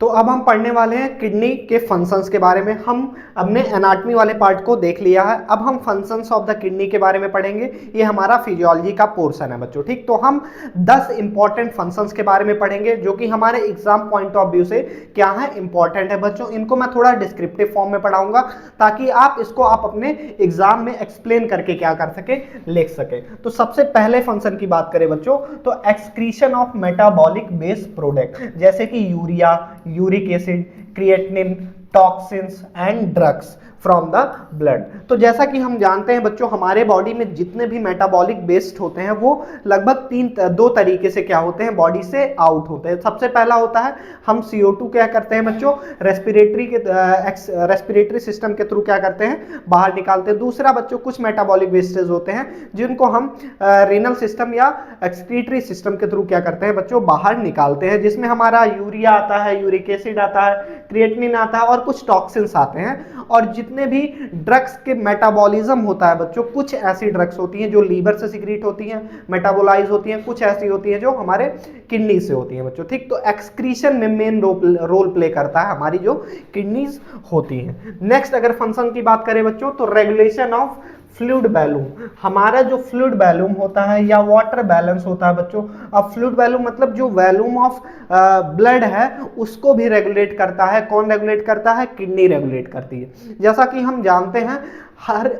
तो अब हम पढ़ने वाले हैं किडनी के फंक्शंस के बारे में। हम अपने एनाटॉमी वाले पार्ट को देख लिया है, अब हम फंक्शंस ऑफ द किडनी के बारे में पढ़ेंगे। ये हमारा फिजियोलॉजी का पोर्शन है बच्चों, ठीक। तो हम 10 इंपॉर्टेंट फंक्शंस के बारे में पढ़ेंगे जो कि हमारे एग्जाम पॉइंट ऑफ व्यू से क्या है, इंपॉर्टेंट है बच्चों। इनको मैं थोड़ा डिस्क्रिप्टिव फॉर्म में पढ़ाऊंगा ताकि आप इसको आप अपने एग्जाम में एक्सप्लेन करके क्या कर सके, लिख सके। तो सबसे पहले फंक्शन की बात करें बच्चों तो excretion of metabolic waste product जैसे कि urea, uric acid, creatinine, toxins and drugs from the blood. तो जैसा कि हम जानते हैं बच्चों, हमारे बॉडी में जितने भी मेटाबॉलिक वेस्ट होते हैं वो लगभग दो तरीके से क्या होते हैं, बॉडी से आउट होते हैं। सबसे पहला होता है हम CO2 क्या करते हैं बच्चों, रेस्पिरेटरी सिस्टम के थ्रू क्या करते हैं, बाहर निकालते हैं। दूसरा बच्चों कुछ मेटाबॉलिक वेस्टेज होते हैं जिनको हम रीनल सिस्टम या एक्सक्रीटरी सिस्टम के थ्रू क्या करते हैं बच्चों, बाहर निकालते हैं, जिसमें हमारा यूरिया आता है, यूरिक एसिड आता है, क्रिएटिनिन आता है और कुछ टॉक्सिन्स आते हैं। और जितने भी ड्रग्स के मेटाबॉलिज्म होता है बच्चों, कुछ ऐसी ड्रग्स होती हैं जो लीवर से सिक्रीट होती हैं, मेटाबोलाइज होती हैं, कुछ ऐसी होती हैं जो हमारे किडनी से होती हैं बच्चों, ठीक। तो एक्सक्रीशन में मेन रोल प्ले करता है हमारी जो किडनीज होती हैं। नेक्स्ट अगर फंक्शन की बात करें बच्चों तो रेगुलेशन ऑफ फ्लूइड वॉल्यूम। हमारा जो फ्लूइड वॉल्यूम होता है या वाटर बैलेंस होता है बच्चों, अब फ्लूइड वॉल्यूम मतलब जो वॉल्यूम ऑफ ब्लड है उसको भी रेगुलेट करता है। कौन रेगुलेट करता है, किडनी रेगुलेट करती है। जैसा कि हम जानते हैं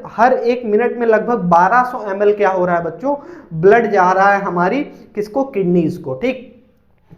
हर एक मिनट में लगभग 1200 ml क्या हो रहा है बच्चों, ब्लड जा रहा है हमारी किसको, किडनीज को, ठीक।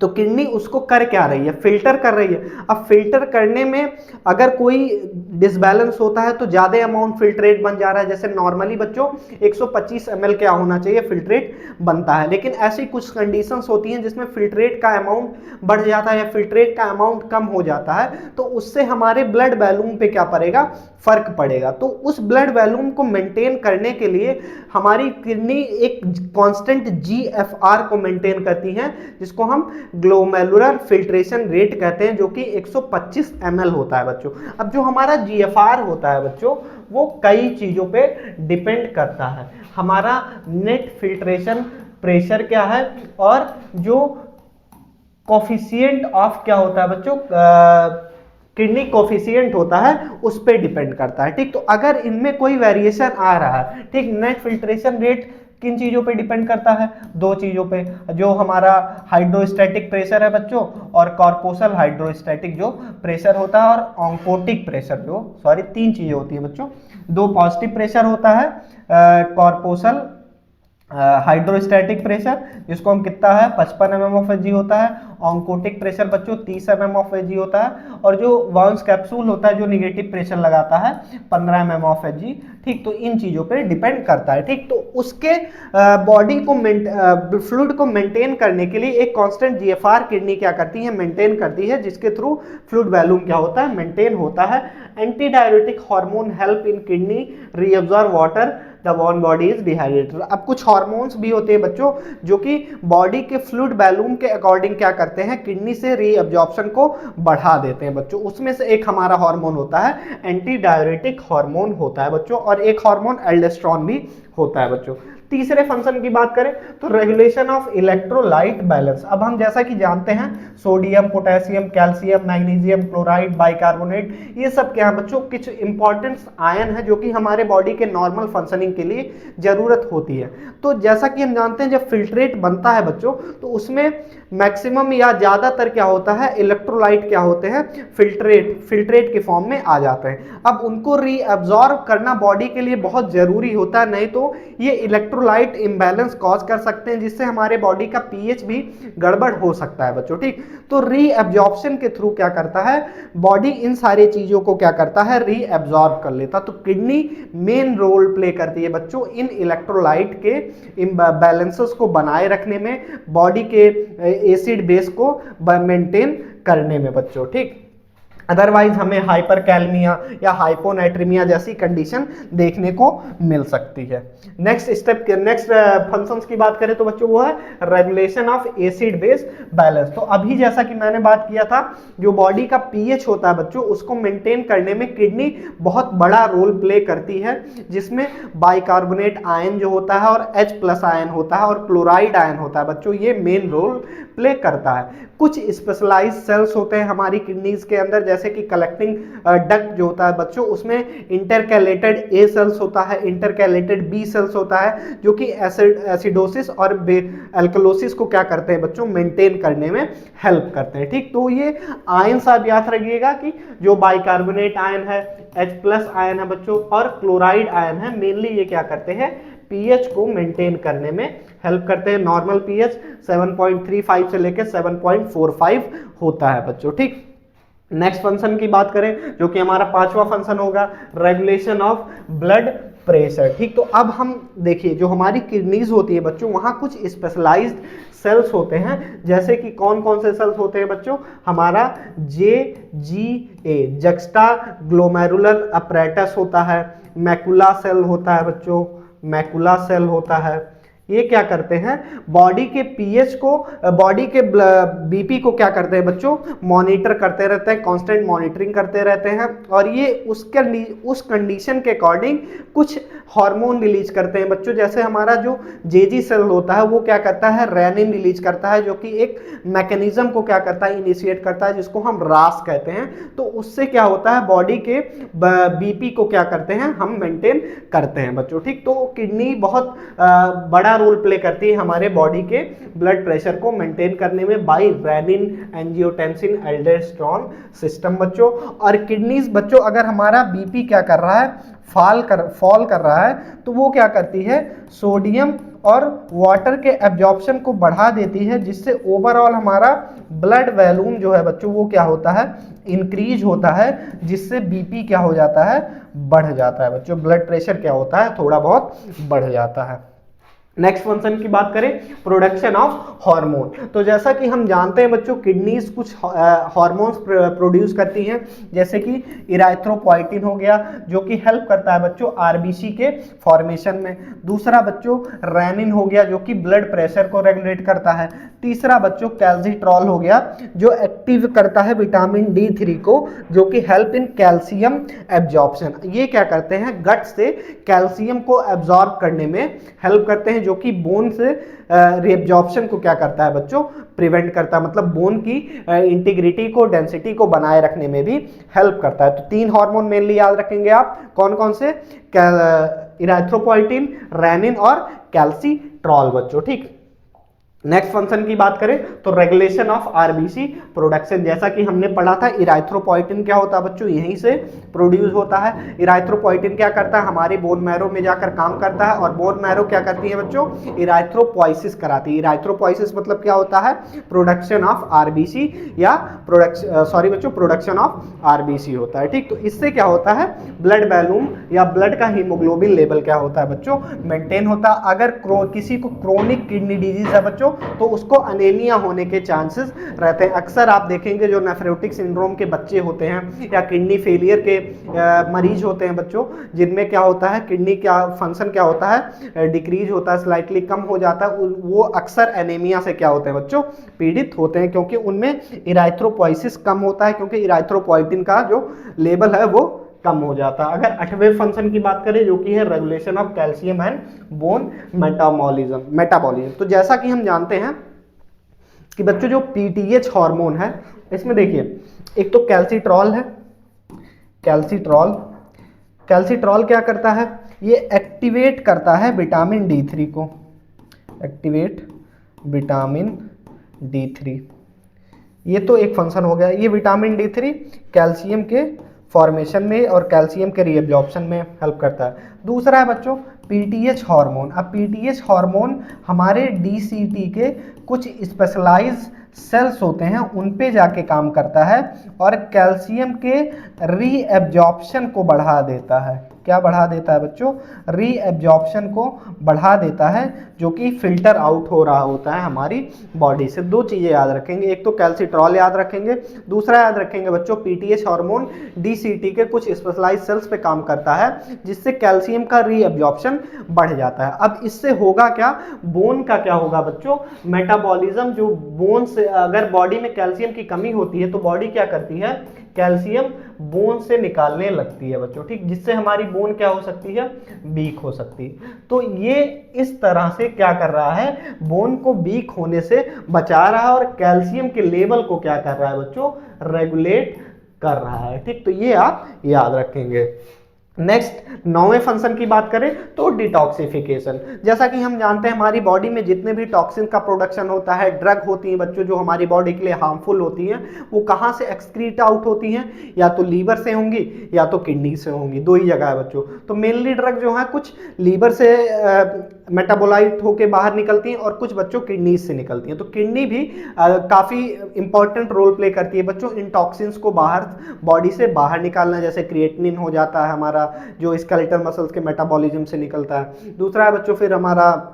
तो किडनी उसको कर क्या रही है, फिल्टर कर रही है। अब फिल्टर करने में अगर कोई डिसबैलेंस होता है तो ज्यादा अमाउंट फिल्ट्रेट बन जा रहा है। जैसे नॉर्मली बच्चों 125 ml क्या होना चाहिए, फिल्ट्रेट बनता है, लेकिन ऐसी कुछ कंडीशंस होती हैं जिसमें फिल्ट्रेट का अमाउंट बढ़ जाता है या फिल्ट्रेट का अमाउंट कम हो जाता है, तो उससे हमारे ब्लड वॉल्यूम पे क्या पड़ेगा, फर्क पड़ेगा। तो उस ब्लड वॉल्यूम को मेंटेन करने के लिए हमारी किडनी एक कांस्टेंट GFR को मेंटेन करती है, जिसको हम ग्लोमेरुलर फिल्ट्रेशन रेट कहते हैं, जो कि 125 ml होता है बच्चों। अब जो हमारा GFR होता है बच्चों वो कई चीजों पे डिपेंड करता है। हमारा नेट फिल्ट्रेशन प्रेशर क्या है और जो कोफिशिएंट ऑफ क्या होता है बच्चों, किडनी कोफिशिएंट होता है, उस पर डिपेंड करता है, ठीक। तो अगर इनमें कोई वेरिएशन आ रहा है, ठीक, नेट फिल्ट्रेशन रेट किन चीजों पे डिपेंड करता है, दो चीजों पे, जो हमारा हाइड्रोस्टैटिक प्रेशर है बच्चों और कॉर्पोसल हाइड्रोस्टैटिक जो प्रेशर होता है और ऑन्कोटिक प्रेशर जो, सॉरी, तीन चीजें होती है बच्चों। दो पॉजिटिव प्रेशर होता है, कॉर्पोसल हाइड्रोस्टैटिक प्रेशर जिसको हम कितना है 55 mm/Hg होता है, ऑन्कोटिक प्रेशर बच्चों 30 mm/Hg होता है, और जो वाउंस कैप्सूल होता है जो निगेटिव प्रेशर लगाता है 15 mm/Hg, ठीक। तो इन चीजों पे डिपेंड करता है, ठीक। तो उसके बॉडी को फ्लूइड को मेंटेन करने के लिए एक कांस्टेंट GFR किडनी क्या करती है, मेंटेन करती है, जिसके थ्रू फ्लूइड वॉल्यूम क्या होता है, मेंटेन होता है। Anti diuretic hormone help in kidney reabsorb water the one body is dehydrated. अब कुछ हार्मोन्स भी होते हैं बच्चों जो कि बॉडी के फ्लूइड वॉल्यूम के अकॉर्डिंग क्या करते हैं, किडनी से रीअब्जॉर्प्शन को बढ़ा देते हैं बच्चों। उसमें से एक हमारा हार्मोन होता है एंटी डायरेटिक हार्मोन होता है बच्चों, और एक हार्मोन एल्डोस्टेरोन भी होता है बच्चों। तीसरे फंक्शन की बात करें तो रेगुलेशन ऑफ इलेक्ट्रोलाइट बैलेंस। अब हम जैसा कि जानते हैं sodium, potassium, calcium, magnesium, chloride, bicarbonate, ये सब क्या है बच्चों, कुछ इंपॉर्टेंट आयन है जो कि हमारे बॉडी के नॉर्मल फंक्शनिंग के लिए जरूरत होती है। तो जैसा कि हम जानते हैं जब फिल्ट्रेट बनता है बच्चों तो उसमें मैक्सिमम या ज्यादातर क्या होता है, इलेक्ट्रोलाइट क्या होते हैं, फिल्ट्रेट के फॉर्म में आ जाते हैं। अब उनको रीअब्सॉर्ब करना बॉडी के लिए बहुत जरूरी होता है, नहीं तो ये इलेक्ट्रोलाइट इंबैलेंस कॉज कर सकते हैं, जिससे हमारे बॉडी का पीएच भी गड़बड़ हो सकता है बच्चों, ठीक। तो रीअब्जॉर्प्शन के थ्रू क्या करता है, बॉडी इन सारी चीजों को क्या करता है, रीअब्सॉर्ब कर लेता। तो किडनी मेन रोल प्ले करती है बच्चों इन इलेक्ट्रोलाइट के बैलेंसेस को बनाए रखने में, बॉडी के एसिड बेस को मेंटेन करने में बच्चों, ठीक। अदरवाइज हमें हाइपरकैलमिया या हाइपोनाइट्रीमिया जैसी कंडीशन देखने को मिल सकती है। नेक्स्ट स्टेप के नेक्स्ट फंक्शंस की बात करें तो बच्चों वो है regulation of acid base balance. तो अभी जैसा कि मैंने बात किया था, जो बॉडी का पीएच होता है बच्चों, उसको मेंटेन करने में किडनी बहुत बड़ा रोल प्ले करती है, जिसमें बाइकार्बोनेट आयन जो होता है और H+ आयन होता है और क्लोराइड आयन होता है बच्चों, ये मेन रोल प्ले करता है। कुछ स्पेशलाइज सेल्स होते हैं हमारी किडनीज के अंदर, जैसे कि कलेक्टिंग डक्ट जो होता है बच्चों, उसमें इंटरकैलेटेड ए सेल्स होता है, इंटरकैलेटेड बी सेल्स होता है, जो कि एसिडोसिस और एल्कलोसिस को क्या करते हैं बच्चों, मेंटेन करने में हेल्प करते हैं। ठीक, तो ये आयन आप याद रखिएगा कि जो बाइकार्बोनेट आयन है, H+ आयन है बच्चों, और क्लोराइड आयन है, मेनली ये क्या करते हैं, पीएच को मेंटेन करने में हेल्प करते हैं। नॉर्मल पीएच 7.35 से लेकर 7.45 होता है बच्चों। ठीक, नेक्स्ट फंक्शन की बात करें जो कि हमारा 5वां फंक्शन होगा, रेगुलेशन ऑफ ब्लड प्रेशर। ठीक, तो अब हम देखिए जो हमारी किडनीज होती है बच्चों, वहां कुछ स्पेशलाइज्ड सेल्स होते हैं, जैसे कि कौन कौन से सेल्स होते हैं बच्चों, हमारा JGA जक्स्टा ग्लोमेरुलर अपरेटस होता है, मैकुला सेल होता है बच्चों, मैकुला सेल होता है। ये क्या करते हैं, बॉडी के पीएच को, बॉडी के बीपी को क्या करते हैं बच्चों, मॉनिटर करते रहते हैं, कांस्टेंट मॉनिटरिंग करते रहते हैं, और ये उस कंडीशन के अकॉर्डिंग कुछ हार्मोन रिलीज करते हैं बच्चों। जैसे हमारा जो जेजी सेल होता है वो क्या करता है, रेनिन रिलीज करता है, जो कि एक मैकेनिज्म को क्या करता है, इनिशिएट करता है, जिसको हम रास कहते हैं। तो उससे क्या होता है, बॉडी के बीपी को क्या करते हैं, हम मेंटेन करते हैं बच्चों। ठीक, तो किडनी बहुत बड़ा रोल प्ले करती है हमारे बॉडी के ब्लड प्रेशर को मेंटेन करने में by renin angiotensin aldosterone system बच्चों। और किडनीज बच्चों, अगर हमारा बीपी क्या कर रहा है, फॉल कर रहा है, तो वो क्या करती है, सोडियम और वाटर के एब्जॉर्प्शन को बढ़ा देती है, जिससे ओवरऑल हमारा ब्लड वॉल्यूम जो है बच्चों वो क्या होता है, इंक्रीज होता है, जिससे बीपी क्या हो जाता है, बढ़ जाता है बच्चों। ब्लड प्रेशर क्या होता है, थोड़ा बहुत बढ़ जाता है। नेक्स्ट फंक्शन की बात करें, प्रोडक्शन ऑफ हार्मोन। तो जैसा कि हम जानते हैं बच्चों, किडनीज कुछ हार्मोन्स प्रोड्यूस करती हैं, जैसे कि इराइथ्रोपोइटिन हो गया, जो कि हेल्प करता है बच्चों आरबीसी के फॉर्मेशन में। दूसरा बच्चों रेनिन हो गया, जो कि ब्लड प्रेशर को रेगुलेट करता है। तीसरा बच्चों कैल्सिट्रॉल हो गया, जो एक्टिव करता है विटामिन D3 को, जो कि हेल्प इन कैल्शियम एब्जॉर्प्शन। ये क्या करते हैं, गट से कैल्शियम को एब्जॉर्ब करने में हेल्प करते हैं, जो कि बोन से रीअब्जॉर्प्शन को क्या करता है बच्चों, प्रिवेंट करता है, मतलब बोन की इंटीग्रिटी को, डेंसिटी को बनाए रखने में भी हेल्प करता है। तो 3 हार्मोन मेनली याद रखेंगे आप, कौन कौन से, इराइथ्रोपोइटिन, रेनिन और कैल्सिट्रॉल बच्चों। ठीक, नेक्स्ट फंक्शन की बात करें तो रेगुलेशन ऑफ आरबीसी प्रोडक्शन। जैसा कि हमने पढ़ा था, इराइथ्रोपोइटिन क्या होता है बच्चों, यहीं से प्रोड्यूस होता है। इराइथ्रोपोइटिन क्या करता है, हमारे बोन मैरो में जाकर काम करता है, और बोन मैरो क्या करती है बच्चों, इराइथ्रोपोइसिस कराती है। इराइथ्रोपोइसिस मतलब क्या होता है, प्रोडक्शन ऑफ आरबीसी, या प्रोडक्शन ऑफ आरबीसी होता है। ठीक, तो इससे क्या होता है, ब्लड वॉल्यूम या ब्लड का हीमोग्लोबिन लेवल क्या होता है बच्चों, मेंटेन होता है। अगर किसी को क्रोनिक किडनी डिजीज है बच्चों, तो उसको अनेमिया होने के चांसेस रहते हैं। अक्सर आप देखेंगे जो नेफ्रोटिक सिंड्रोम के बच्चे होते हैं या किडनी फेलियर के मरीज होते हैं बच्चों, जिनमें क्या होता है, किडनी क्या फंक्शन क्या होता है, डिक्रीज होता है, स्लाइटली कम हो जाता है, वो अक्सर एनीमिया से क्या होते हैं बच्चों, पीड़ित होते हैं, क्योंकि उनमें इराइथ्रोपोइसिस कम होता है, क्योंकि इराइथ्रोपोइटिन का जो लेवल है वो कम हो जाता है। अगर 8वें फंक्शन की बात करें, जो कि है regulation of calcium and bone metabolism. तो जैसा कि हम जानते हैं कि बच्चों जो पीटीएच हार्मोन है, इसमें देखिए एक तो कैल्सिट्रॉल है, कैल्सिट्रॉल क्या करता है, ये एक्टिवेट करता है विटामिन D3 को, एक्टिवेट विटामिन D3, ये तो एक फंक्शन हो गया। ये विटामिन D3 कैल्शियम के फॉर्मेशन में और कैल्शियम के रीअब्जॉर्प्शन में हेल्प करता है। दूसरा है बच्चों पीटीएच हार्मोन। अब पीटीएच हार्मोन हमारे डीसीटी के कुछ स्पेशलाइज सेल्स होते हैं उन पे जाके काम करता है और कैल्शियम के रीअब्जॉर्प्शन को बढ़ा देता है। क्या बढ़ा देता है बच्चों, रीएब्जॉर्प्शन को बढ़ा देता है, जो कि फिल्टर आउट हो रहा होता है हमारी बॉडी से। दो चीजें याद रखेंगे, एक तो कैल्सिट्रॉल याद रखेंगे, दूसरा याद रखेंगे बच्चों पीटीएच हार्मोन डीसीटी के कुछ स्पेशलाइज सेल्स पे काम करता है, जिससे कैल्शियम का रीएब्जॉर्प्शन बढ़ जाता है। अब इससे होगा क्या, बोन का क्या होगा बच्चों, मेटाबॉलिज्म, जो बोन से अगर बॉडी में कैल्शियम की कमी होती है तो बॉडी क्या करती है, कैल्शियम बोन से निकालने लगती है बच्चों, ठीक, जिससे हमारी बोन क्या हो सकती है, वीक हो सकती है। तो ये इस तरह से क्या कर रहा है, बोन को वीक होने से बचा रहा है और कैल्शियम के लेवल को क्या कर रहा है बच्चों, रेगुलेट कर रहा है, ठीक। तो ये आप याद रखेंगे। नेक्स्ट 9वें फंक्शन की बात करें तो डिटॉक्सिफिकेशन। जैसा कि हम जानते हैं हमारी बॉडी में जितने भी टॉक्सिन का प्रोडक्शन होता है, ड्रग होती हैं बच्चों जो हमारी बॉडी के लिए हार्मफुल होती हैं, वो कहाँ से एक्सक्रीट आउट होती हैं, या तो लीवर से होंगी या तो किडनी से होंगी, दो ही जगह है बच्चों। तो मेनली ड्रग जो है कुछ लीवर से मेटाबोलाइट होके बाहर निकलती हैं और कुछ बच्चों किडनी से निकलती हैं। तो किडनी भी काफ़ी इंपॉर्टेंट रोल प्ले करती है बच्चों इन टॉक्सिन्स को बाहर बॉडी से बाहर निकालना, जैसे क्रिएटिनिन हो जाता है हमारा जो स्केलेटल मसल्स के मेटाबॉलिज्म से निकलता है। दूसरा है बच्चों फिर हमारा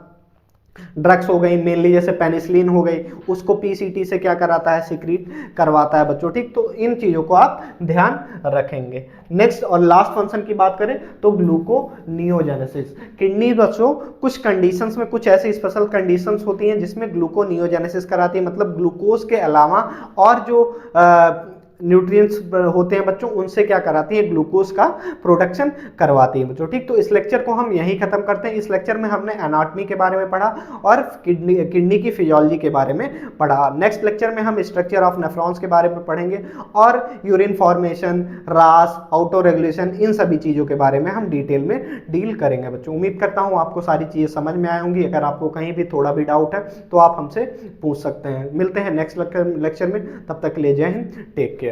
ड्रग्स हो गई मेनली, जैसे पेनिसिलिन हो गई, उसको पीसीटी से क्या कराता है, सिक्रीट करवाता है बच्चों, ठीक। तो इन चीजों को आप ध्यान रखेंगे। नेक्स्ट और लास्ट फंक्शन की बात करें तो ग्लूकोनियोजेनेसिस। किडनी बच्चों कुछ कंडीशंस में, कुछ ऐसी स्पेशल कंडीशंस होती हैं जिसमें ग्लूकोनियोजेनेसिस कराती है, मतलब ग्लूकोज के अलावा और जो न्यूट्रिएंट्स होते हैं बच्चों उनसे क्या कराती है, ग्लूकोज का प्रोडक्शन करवाती है बच्चों, ठीक। तो इस लेक्चर को हम यहीं खत्म करते हैं। इस लेक्चर में हमने एनाटॉमी के बारे में पढ़ा और किडनी की फिजियोलॉजी के बारे में पढ़ा। नेक्स्ट लेक्चर में हम स्ट्रक्चर ऑफ नेफ्रॉन्स के बारे में पढ़ेंगे और यूरिन फॉर्मेशन, रास, ऑटो रेगुलेशन, इन सभी चीज़ों के बारे में हम डिटेल में डील करेंगे बच्चों। उम्मीद करता हूँ आपको सारी चीज़ें समझ में आई होंगी। अगर आपको कहीं भी थोड़ा भी डाउट है तो आप हमसे पूछ सकते हैं। मिलते हैं नेक्स्ट लेक्चर में, तब तक के लिए जय हिंद, टेक केयर।